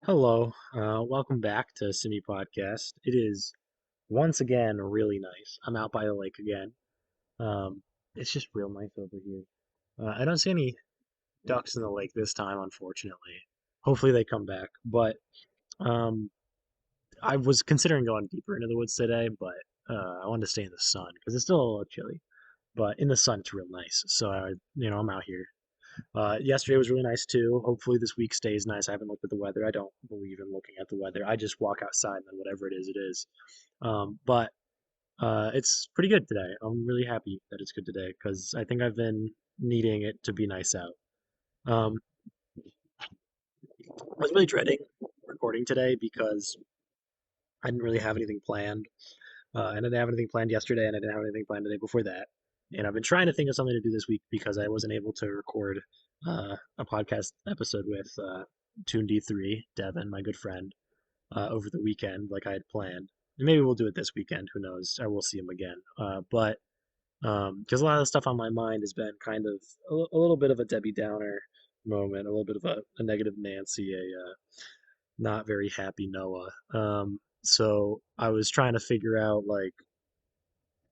Hello, welcome back to Simi Podcast. It is once again really nice. I'm out by the lake again. Um, it's just real nice over here. I don't see any ducks in the lake this time, unfortunately. Hopefully they come back. But um, I was considering going deeper into the woods today, but I wanted to stay in the sun because it's still a little chilly. But in the sun, it's real nice. So I'm out here. Yesterday was really nice too. Hopefully this week stays nice. I haven't looked at the weather. I don't believe in looking at the weather. I just walk outside and then whatever it is, it is. But it's pretty good today. I'm really happy that it's good today because I think I've been needing it to be nice out. Um, I was really dreading recording today because I didn't really have anything planned. I didn't have anything planned yesterday, and I didn't have anything planned the day before that. And I've been trying to think of something to do this week because I wasn't able to record a podcast episode with Tune D3, Devin, my good friend, over the weekend like I had planned. And maybe we'll do it this weekend. Who knows? I will see him again. But because a lot of the stuff on my mind has been kind of a little bit of a Debbie Downer moment, a little bit of a negative Nancy, a not very happy Noah. So I was trying to figure out like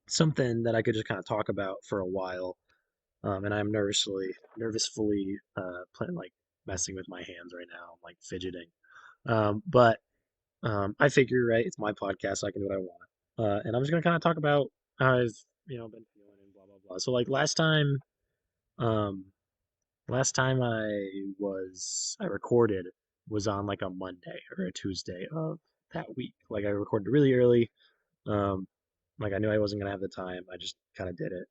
something that I could just kind of talk about for a while. And I'm nervously playing like messing with my hands right now. I'm like fidgeting. But I figure, right, it's my podcast, so I can do what I want. And I'm just gonna kind of talk about how I've been feeling and blah blah blah. So like um, last time I recorded was on like a Monday or a Tuesday of that week. Like I recorded really early. Um, like I knew I wasn't gonna have the time. I just kind of did it.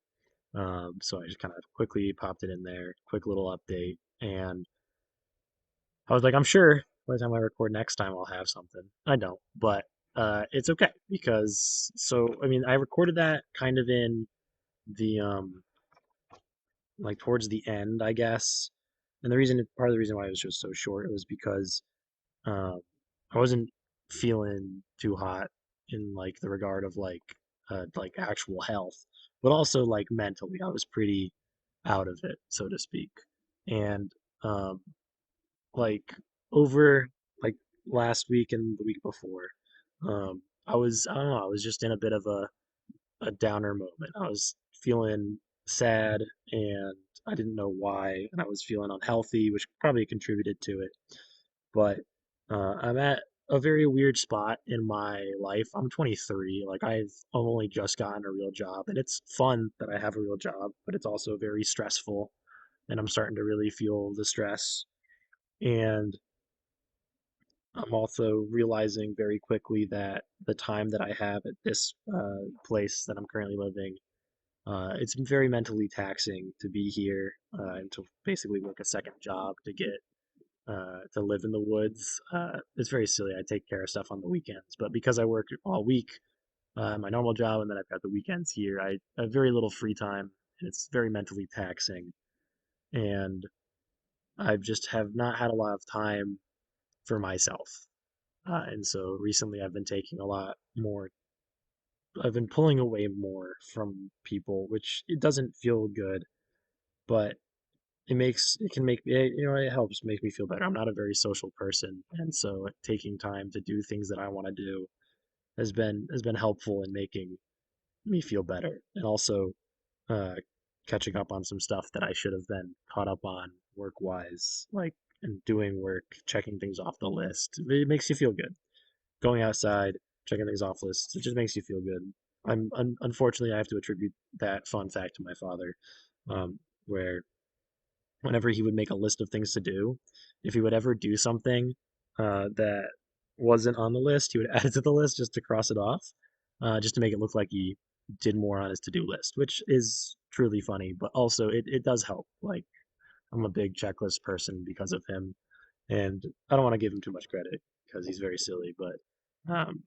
So I just kind of quickly popped it in there, quick little update, and I was like, I'm sure by the time I record next time I'll have something. I don't, but it's okay because I mean I recorded that kind of in the like towards the end, I guess. And part of the reason why it was just so short was because um, I wasn't feeling too hot in like the regard of like actual health, but also like mentally, I was pretty out of it, so to speak. And um, like over like last week and the week before, I don't know, I was just in a bit of a downer moment. I was feeling sad and I didn't know why, and I was feeling unhealthy, which probably contributed to it. But I'm at a very weird spot in my life. I'm 23. Like I've only just gotten a real job, and it's fun that I have a real job, but it's also very stressful, and I'm starting to really feel the stress. And I'm also realizing very quickly that the time that I have at this place that I'm currently living, it's very mentally taxing to be here and to basically work a second job to live in the woods. It's very silly. I take care of stuff on the weekends, but because I work all week, my normal job, and then I've got the weekends here, I have very little free time, and it's very mentally taxing. And I just have not had a lot of time for myself. And so recently I've been taking a lot more, I've been pulling away more from people, which it doesn't feel good, but it can make me, it helps make me feel better. I'm not a very social person. And so taking time to do things that I want to do has been helpful in making me feel better. And also, uh, catching up on some stuff that I should have been caught up on work wise, like and doing work, checking things off the list. It makes you feel good. Going outside, checking things off lists, it just makes you feel good. Unfortunately, I have to attribute that fun fact to my father, where whenever he would make a list of things to do, if he would ever do something that wasn't on the list, he would add it to the list just to cross it off, just to make it look like he did more on his to-do list, which is truly funny, but also it does help. Like I'm a big checklist person because of him, and I don't want to give him too much credit because he's very silly, um,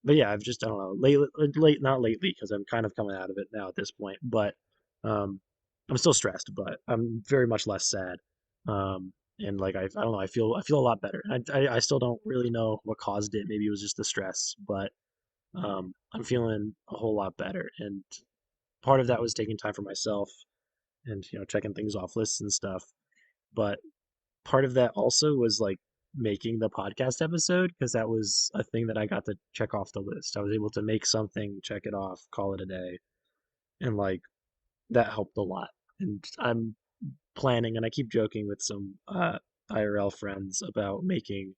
but yeah, I've just I don't know not lately because I'm kind of coming out of it now at this point, but um, I'm still stressed, but I'm very much less sad. And like I don't know, I feel a lot better. I still don't really know what caused it. Maybe it was just the stress, but I'm feeling a whole lot better. And part of that was taking time for myself and checking things off lists and stuff. But part of that also was like making the podcast episode because that was a thing that I got to check off the list. I was able to make something, check it off, call it a day, and like that helped a lot. And I'm planning, and I keep joking with some IRL friends about making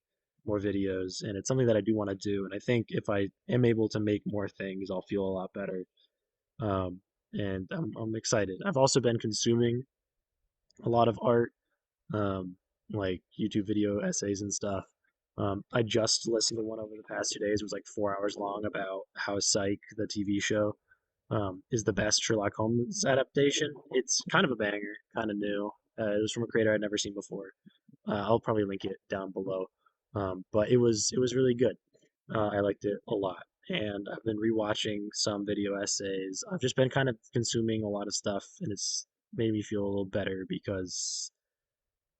more videos, and it's something that I do want to do. And I think if I am able to make more things, I'll feel a lot better. And I'm excited. I've also been consuming a lot of art, um, like YouTube video essays and stuff. I just listened to one over the past 2 days. It was like 4 hours long about how Psych, the TV show, is the best Sherlock Holmes adaptation. It's kind of a banger, kind of new. It was from a creator I'd never seen before. I'll probably link it down below. But it was really good. I liked it a lot, and I've been rewatching some video essays. I've just been kind of consuming a lot of stuff, and it's made me feel a little better because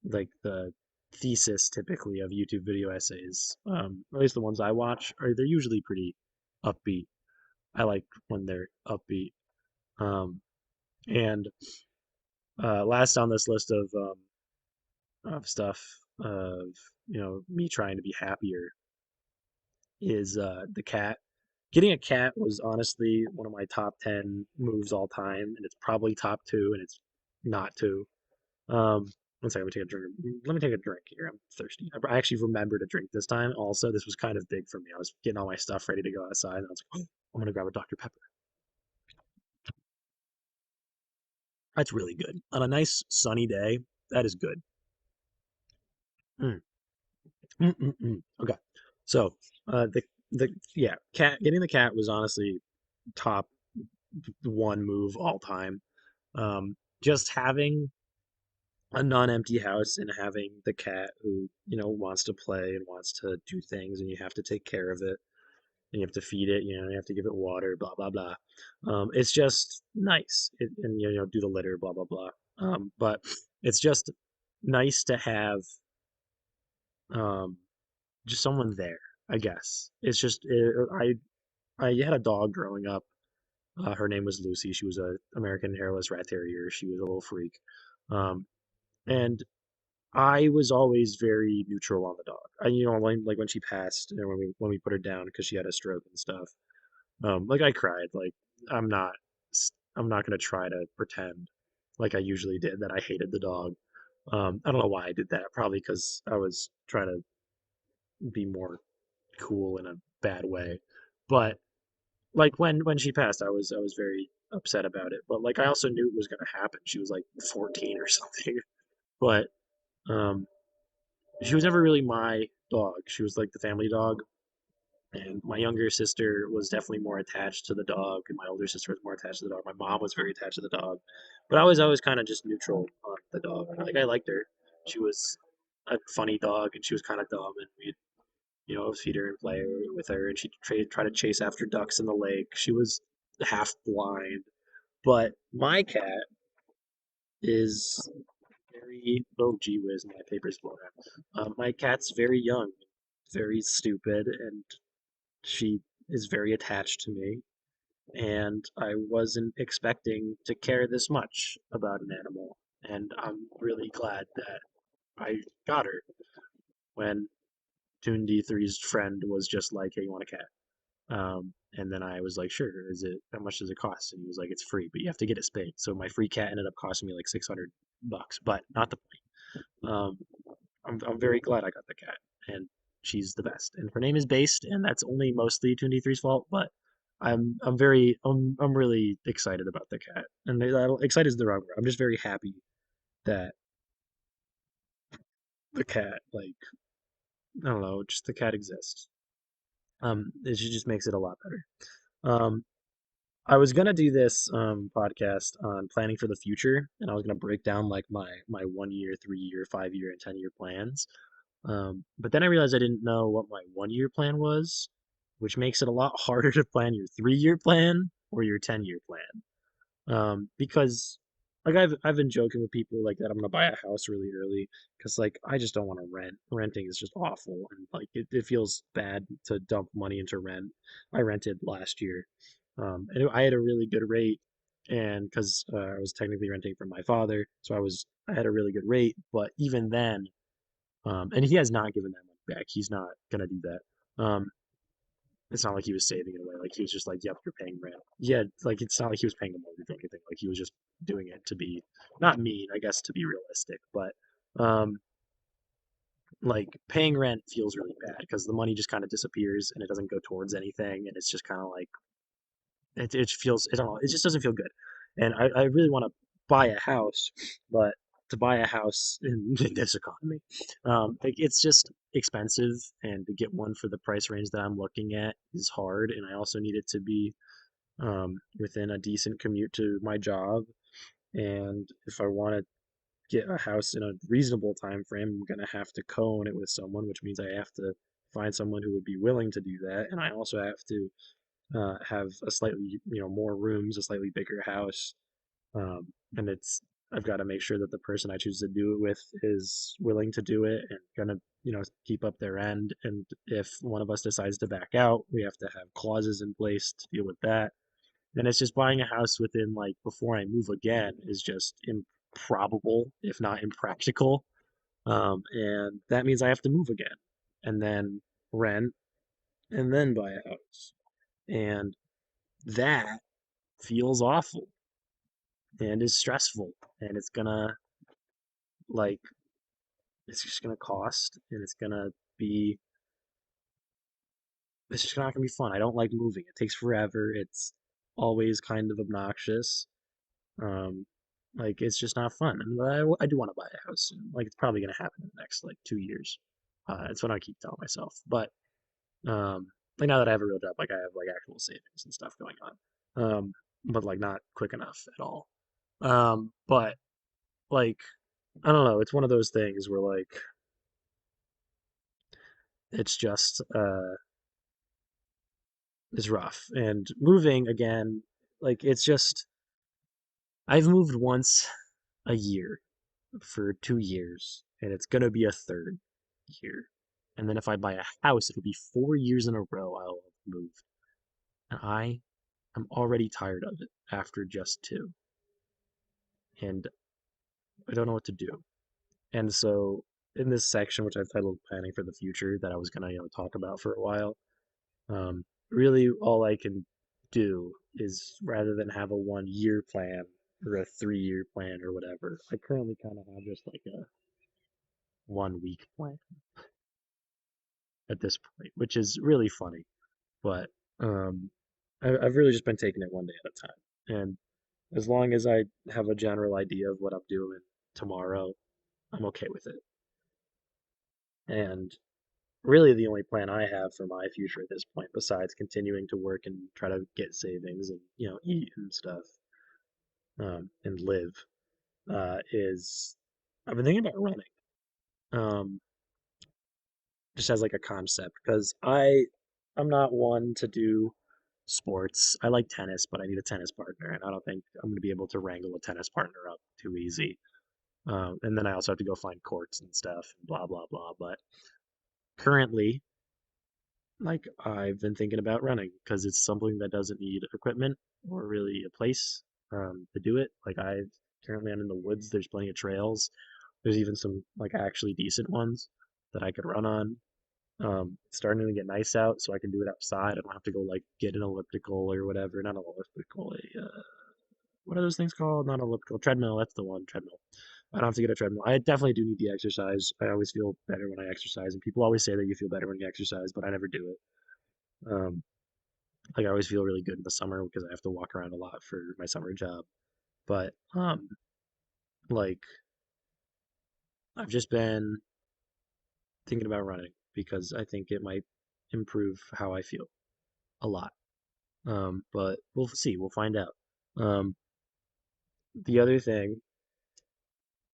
like the thesis typically of YouTube video essays, at least the ones I watch, are they're usually pretty upbeat. I like when they're upbeat. Um, and last on this list of stuff of me trying to be happier is the cat. Getting a cat was honestly one of my top 10 moves all time, and it's probably top two, and it's not two. One second, let me take a drink. Let me take a drink here. I'm thirsty. I actually remembered a drink this time. Also, this was kind of big for me. I was getting all my stuff ready to go outside, and I was like, oh, I'm gonna grab a Dr. Pepper. That's really good on a nice sunny day. That is good. Mm, Okay, so the yeah, cat getting the cat was honestly top one move all time. Just having a non-empty house and having the cat who wants to play and wants to do things, and you have to take care of it, and you have to feed it, you have to give it water, blah blah blah. It's just nice, and do the litter, blah blah blah. But it's just nice to have um, just someone there. I guess it's just I had a dog growing up. Her name was Lucy. She was a American hairless rat terrier. She was a little freak. Um, and I was always very neutral on the dog. Like when she passed, and when we put her down because she had a stroke and stuff. Like I cried. Like I'm not I'm not gonna try to pretend like I usually did that I hated the dog. I don't know why I did that. Probably because I was trying to be more cool in a bad way. But like when she passed, I was very upset about it. But like I also knew it was gonna happen. She was like 14 or something. But um, she was never really my dog. She was like the family dog. And my younger sister was definitely more attached to the dog, and my older sister was more attached to the dog. My mom was very attached to the dog, but I was always kind of just neutral on the dog. Like I liked her. She was a funny dog, and she was kind of dumb, and we'd feed her and play with her, and she'd try to chase after ducks in the lake. She was half blind, but my cat is very oh gee whiz, my paper's blown out. My cat's very young, very stupid, and she is very attached to me, and I wasn't expecting to care this much about an animal, and I'm really glad that I got her when Toon D3's friend was just like, "Hey, you want a cat?" And then I was like, "Sure." Is it how much does it cost? And he was like, "It's free, but you have to get it spayed." So my free cat ended up costing me like $600, but not the point. I'm very glad I got the cat, and she's the best. And her name is Based, and that's only mostly 2D3's fault, but I'm really excited about the cat. And excited is the wrong word. I'm just very happy that the cat, like, I don't know, just the cat exists. It just makes it a lot better. Um, I was gonna do this podcast on planning for the future, and I was gonna break down like my 1 year, 3 year, 5 year, and 10 year plans. But then I realized I didn't know what my 1 year plan was, which makes it a lot harder to plan your 3 year plan or your 10 year plan. Because like I've been joking with people like that I'm gonna buy a house really early because like I just don't want to rent. Renting is just awful, and like it feels bad to dump money into rent. I rented last year, and I had a really good rate, and because I was technically renting from my father, so I had a really good rate. But even then, and he has not given that kickback. He's not gonna do that. It's not like he was saving it away. Like he was just like, "Yep, you're paying rent." Yeah, like it's not like he was paying the mortgage or anything. Like he was just doing it to be not mean, I guess, to be realistic. But um, like paying rent feels really bad because the money just kind of disappears and it doesn't go towards anything, and it's just kind of like it feels, I don't know, it just doesn't feel good. And I really want to buy a house, but to buy a house in this economy, like it's just expensive, and to get one for the price range that I'm looking at is hard. And I also need it to be within a decent commute to my job. And if I want to get a house in a reasonable time frame, I'm gonna have to co-own it with someone, which means I have to find someone who would be willing to do that, and I also have to have a slightly, more rooms, a slightly bigger house, and I've got to make sure that the person I choose to do it with is willing to do it and gonna, keep up their end. And if one of us decides to back out, we have to have clauses in place to deal with that. And it's just buying a house within like before I move again is just improbable, if not impractical. And that means I have to move again and then rent and then buy a house. And that feels awful and is stressful, and like it's just gonna cost, and be it's just not gonna be fun. I don't like moving. It takes forever. It's always kind of obnoxious. Um, like it's just not fun. And I do want to buy a house soon. Like it's probably gonna happen in the next like 2 years. That's what I keep telling myself. But like now that I have a real job, like I have like actual savings and stuff going on. But like not quick enough at all. But like I don't know. It's one of those things where like it's just it's rough. And moving again, like it's just I've moved once a year for 2 years, and it's gonna be a third year. And then if I buy a house, it'll be 4 years in a row I'll have moved. And I am already tired of it after just two. And I don't know what to do. And so in this section, which I've titled Planning for the Future, that I was gonna, talk about for a while, really all I can do is rather than have a 1 year plan or a 3 year plan or whatever, I currently kind of have just like a 1 week plan at this point, which is really funny. But um, I've really just been taking it one day at a time. And as long as I have a general idea of what I'm doing tomorrow, I'm okay with it. And really, the only plan I have for my future at this point, besides continuing to work and try to get savings and, eat and stuff, and live, is I've been thinking about running. Um, just as like a concept, because I'm not one to do sports. I like tennis, but I need a tennis partner, and I don't think I'm going to be able to wrangle a tennis partner up too easy. And then I also have to go find courts and stuff, blah blah blah. But currently, like I've been thinking about running because it's something that doesn't need equipment or really a place to do it. Like I'm in the woods. There's plenty of trails. There's even some like actually decent ones that I could run on. It's starting to get nice out, so I can do it outside. I don't have to go like get an elliptical or whatever. Not an elliptical, what are those things called? Not elliptical, treadmill. That's the one, treadmill. I don't have to get a treadmill. I definitely do need the exercise. I always feel better when I exercise, and people always say that you feel better when you exercise, but I never do it. Like I always feel really good in the summer because I have to walk around a lot for my summer job. But like I've just been thinking about running because I think it might improve how I feel a lot. But we'll see. We'll find out. Um, the other thing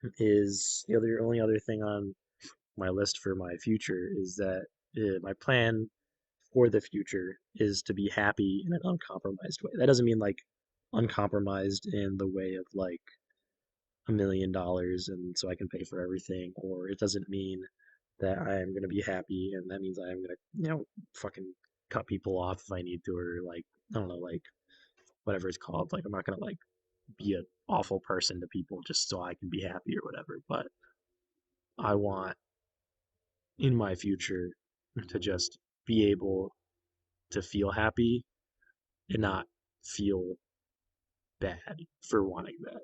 the only other thing on my list for my future is that my plan for the future is to be happy in an uncompromised way. That doesn't mean like uncompromised in the way of like $1 million and so I can pay for everything, or it doesn't mean that I am gonna be happy and that means I am gonna, fucking cut people off if I need to, or like I don't know, like whatever it's called. Like I'm not gonna like be an awful person to people just so I can be happy or whatever. But I want in my future to just be able to feel happy and not feel bad for wanting that.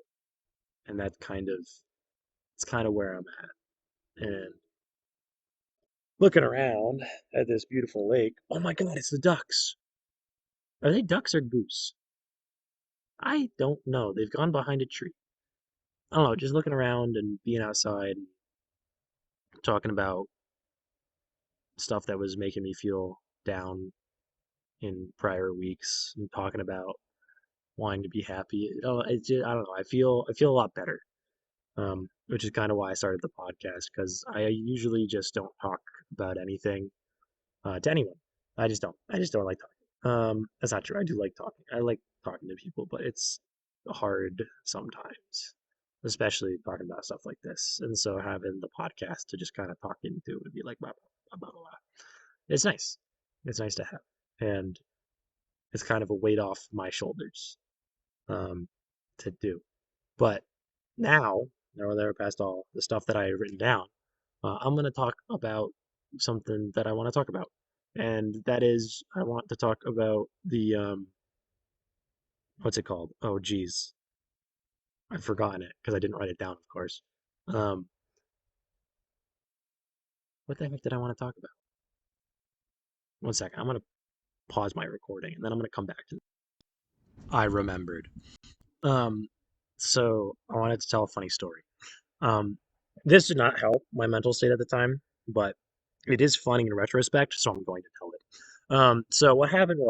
And that's kind of it's kind of where I'm at. And looking around at this beautiful lake, oh my God, it's the ducks. Are they ducks or goose? I don't know. They've gone behind a tree. I don't know, just looking around and being outside and talking about stuff that was making me feel down in prior weeks and talking about wanting to be happy. Oh, it's just, I don't know. I feel a lot better. Which is kind of why I started the podcast because I usually just don't talk about anything to anyone. I just don't. I just don't like talking. That's not true. I do like talking. I like talking to people, but it's hard sometimes, especially talking about stuff like this. And so having the podcast to just kind of talk into would be like blah blah blah blah blah. It's nice. It's nice to have, and it's kind of a weight off my shoulders um, to do. But now that we're past all the stuff that I had written down, I'm going to talk about something that I want to talk about. And that is, I want to talk about the, what's it called? Oh, geez. I've forgotten it because I didn't write it down, of course. Um, what the heck did I want to talk about? One second. I'm going to pause my recording and then I'm going to come back to it. I remembered. Um, so I wanted to tell a funny story. Um, this did not help my mental state at the time, but it is funny in retrospect, so I'm going to tell it. So what happened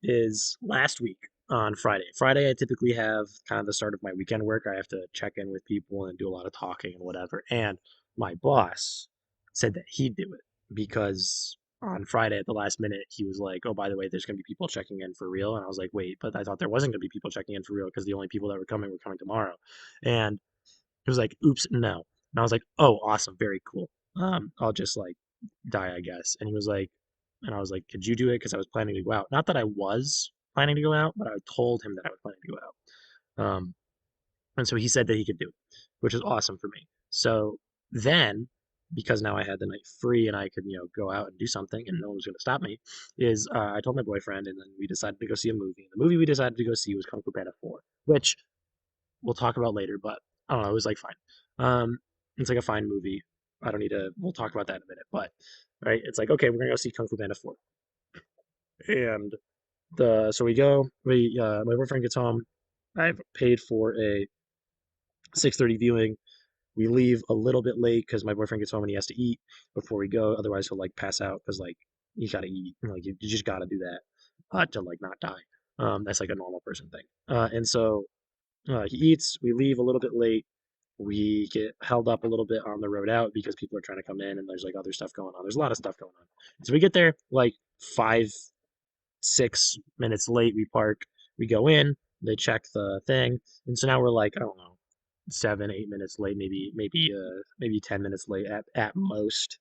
is last week on Friday. Friday, I typically have kind of the start of my weekend work. I have to check in with people and do a lot of talking and whatever. And my boss said that he'd do it because on Friday at the last minute, he was like, "Oh, by the way, there's going to be people checking in for real." And I was like, "Wait, but I thought there wasn't going to be people checking in for real because the only people that were coming tomorrow." And he was like, "Oops, no." And I was like, "Oh, awesome, very cool. I'll just like die, I guess." And he was like, and I was like, "Could you do it?" Because I was planning to go out. Not that I was planning to go out, but I told him that I was planning to go out. And so he said that he could do it, which is awesome for me. So then, because now I had the night free and I could, go out and do something and no one was going to stop me, is I told my boyfriend and then we decided to go see a movie. The movie we decided to go see was Kung Fu Panda 4, which we'll talk about later, but I don't know, it was like fine. It's like a fine movie. I don't need to. We'll talk about that in a minute, but right, it's like okay, we're gonna go see Kung Fu Panda 4, and the so we go. My boyfriend gets home. I've paid for a 6:30 viewing. We leave a little bit late because my boyfriend gets home and he has to eat before we go. Otherwise, he'll like pass out because like you gotta eat. Like you just gotta do that to like not die. That's like a normal person thing. And so he eats. We leave a little bit late. We get held up a little bit on the road out because people are trying to come in and there's like other stuff going on. There's a lot of stuff going on. So we get there like 5, 6 minutes late. We park. We go in. They check the thing, and so now we're like I don't know, 7, 8 minutes late, maybe 10 minutes late at most.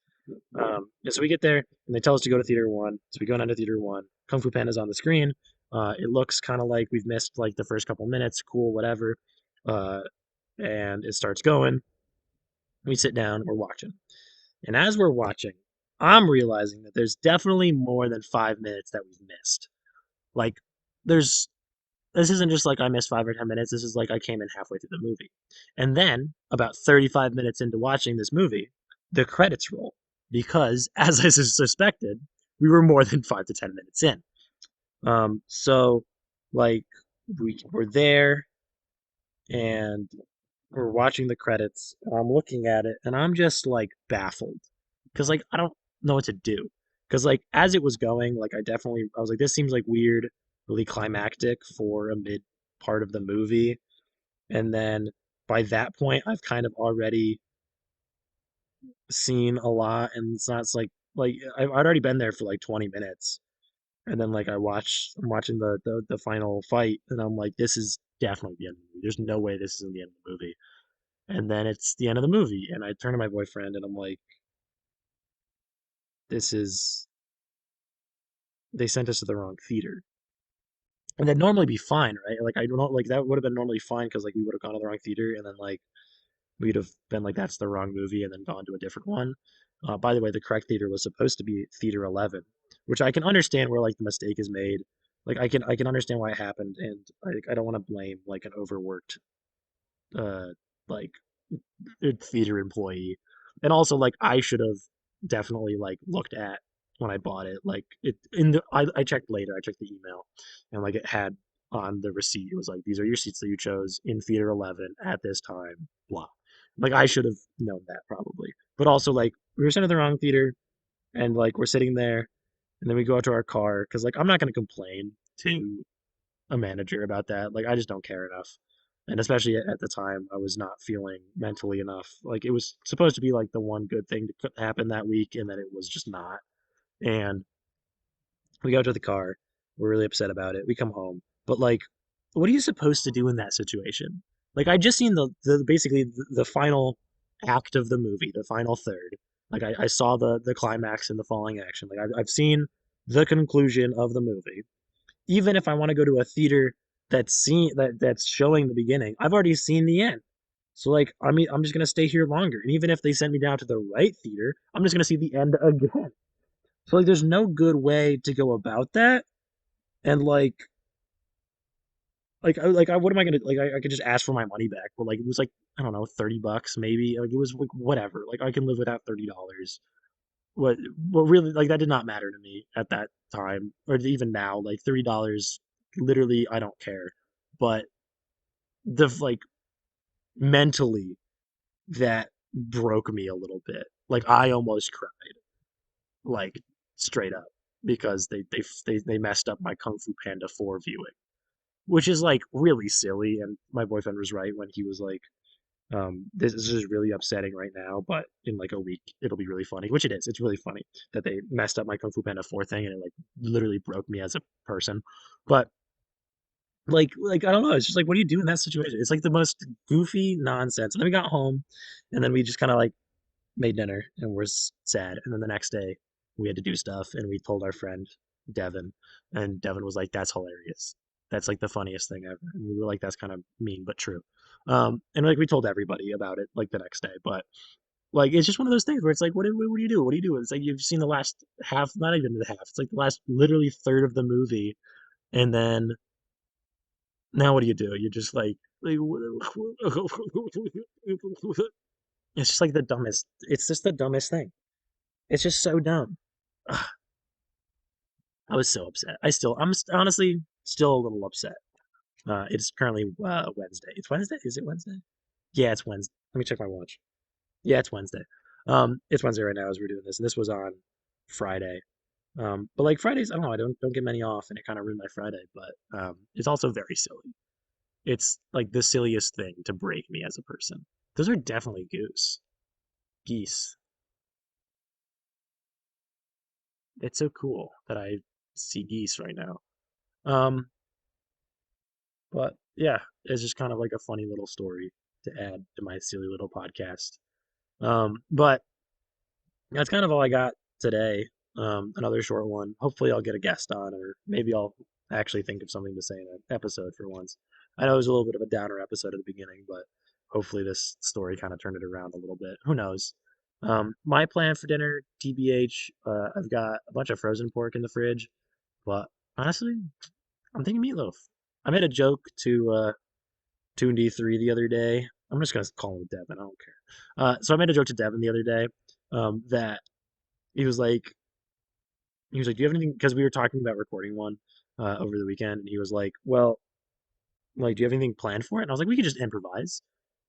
And so we get there and they tell us to go to theater one. So we go down to theater one. Kung Fu Panda's on the screen. It looks kind of like we've missed like the first couple minutes. Cool, whatever. Uh, and it starts going. We sit down. We're watching. And as we're watching, I'm realizing that there's definitely more than 5 minutes that we've missed. Like, there's this isn't just like I missed 5 or 10 minutes. This is like I came in halfway through the movie. And then, about 35 minutes into watching this movie, the credits roll. Because, as I suspected, we were more than 5 to 10 minutes in. So, like, we were there and we're watching the credits. And I'm looking at it and I'm just like baffled. Because, like, I don't know what to do. Because, like, as it was going, like, I was like, this seems like weird, really climactic for a mid part of the movie. And then by that point, I've kind of already seen a lot. And it's like I'd already been there for like 20 minutes. And then, like, I'm watching the final fight, and I'm like, this is definitely the end of the movie. There's no way this isn't the end of the movie. And then it's the end of the movie, and I turn to my boyfriend, and I'm like, this is they sent us to the wrong theater. And that'd normally be fine, right? Like I don't like that would have been normally fine because like we would have gone to the wrong theater and then like we'd have been like that's the wrong movie and then gone to a different one. By the way, the correct theater was supposed to be theater 11, which I can understand where like the mistake is made. Like I can understand why it happened, and I don't want to blame like an overworked uh like theater employee. And also like I should have definitely like looked at when I bought it. Like it in the I checked later, I checked the email and like it had on the receipt, it was like these are your seats that you chose in theater 11 at this time, blah. Like I should have known that probably. But also like we were sitting in the wrong theater and like we're sitting there and then we go out to our car because like I'm not going to complain to a manager about that. Like I just don't care enough. And especially at the time, I was not feeling mentally enough. Like it was supposed to be like the one good thing to happen that week, and then it was just not. And we go to the car. We're really upset about it. We come home, but like, what are you supposed to do in that situation? Like I just seen the basically the final act of the movie, the final third. Like I saw the climax and the falling action. Like I've seen the conclusion of the movie. Even if I want to go to a theater that's showing the beginning, I've already seen the end. So like I mean I'm just gonna stay here longer. And even if they send me down to the right theater, I'm just gonna see the end again. So like there's no good way to go about that. And what am I gonna like I could just ask for my money back, but like it was like I don't know, $30 maybe. Like it was like whatever. Like I can live without $30. What what really like that did not matter to me at that time or even now. Like $30 literally I don't care. But the like mentally that broke me a little bit. Like I almost cried, like straight up, because they messed up my Kung Fu Panda 4 viewing, which is like really silly. And my boyfriend was right when he was like, this is just really upsetting right now, but in like a week it'll be really funny, which it is. It's really funny that they messed up my Kung Fu Panda 4 thing and it like literally broke me as a person. But I don't know. It's just like, what do you do in that situation? It's like the most goofy nonsense. And then we got home, and then we just kind of like made dinner, and we're sad. And then the next day, we had to do stuff, and we told our friend Devin, and Devin was like, "That's hilarious. That's like the funniest thing ever." And we were like, "That's kind of mean, but true." And like we told everybody about it like the next day, but like it's just one of those things where it's like, what do you do? What do you do? It's like you've seen the last half, not even the half. It's like the last literally third of the movie, and then now what do you do? You're just like it's just like the dumbest. It's just the dumbest thing. It's just so dumb. Ugh, I was so upset. Honestly still a little upset. It's currently Wednesday. It's Wednesday. Is it Wednesday? Yeah, it's Wednesday. Let me check my watch. Yeah, it's Wednesday. It's Wednesday right now as we're doing this, and this was on Friday. But like Fridays, I don't know. I don't get many off, and it kind of ruined my Friday. But it's also very silly. It's like the silliest thing to break me as a person. Those are definitely geese. It's so cool that I see geese right now. Um, but yeah, it's just kind of like a funny little story to add to my silly little podcast. But that's kind of all I got today. Another short one. Hopefully, I'll get a guest on, or maybe I'll actually think of something to say in an episode for once. I know it was a little bit of a downer episode at the beginning, but hopefully, this story kind of turned it around a little bit. Who knows? My plan for dinner, TBH, I've got a bunch of frozen pork in the fridge, but honestly, I'm thinking meatloaf. I made a joke to 2D3 the other day. I'm just gonna call him Devin. I don't care. So I made a joke to Devin the other day that he was like, "Do you have anything?" Because we were talking about recording one over the weekend, and he was like, "Well, like, do you have anything planned for it?" And I was like, "We could just improvise.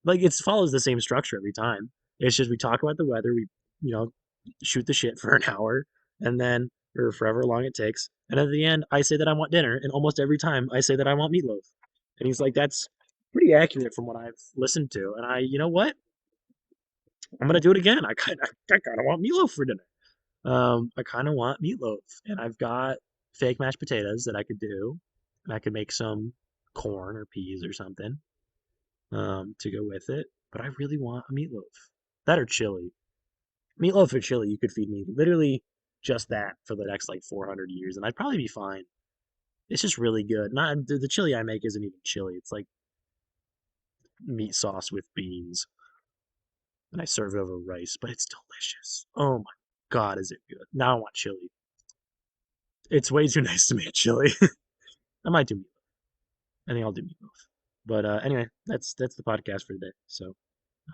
Like, it follows the same structure every time. It's just we talk about the weather, we you know shoot the shit for an hour, and then or for however long it takes, and at the end, I say that I want dinner, and almost every time I say that I want meatloaf." And he's like, "That's pretty accurate from what I've listened to." And you know what? I'm gonna do it again. I kind of want meatloaf for dinner. I kind of want meatloaf, and I've got fake mashed potatoes that I could do, and I could make some corn or peas or something to go with it. But I really want a meatloaf. That or chili. Meatloaf or chili, you could feed me literally just that for the next like 400 years, and I'd probably be fine. It's just really good. Not the chili I make isn't even chili. It's like meat sauce with beans. and I serve it over rice, but it's delicious. Oh my God, is it good? Now I want chili. It's way too nice to make chili. I might do meatloaf. I think I'll do meatloaf. But anyway, that's the podcast for today. So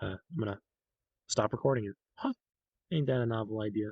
I'm gonna stop recording it. Huh, ain't that a novel idea?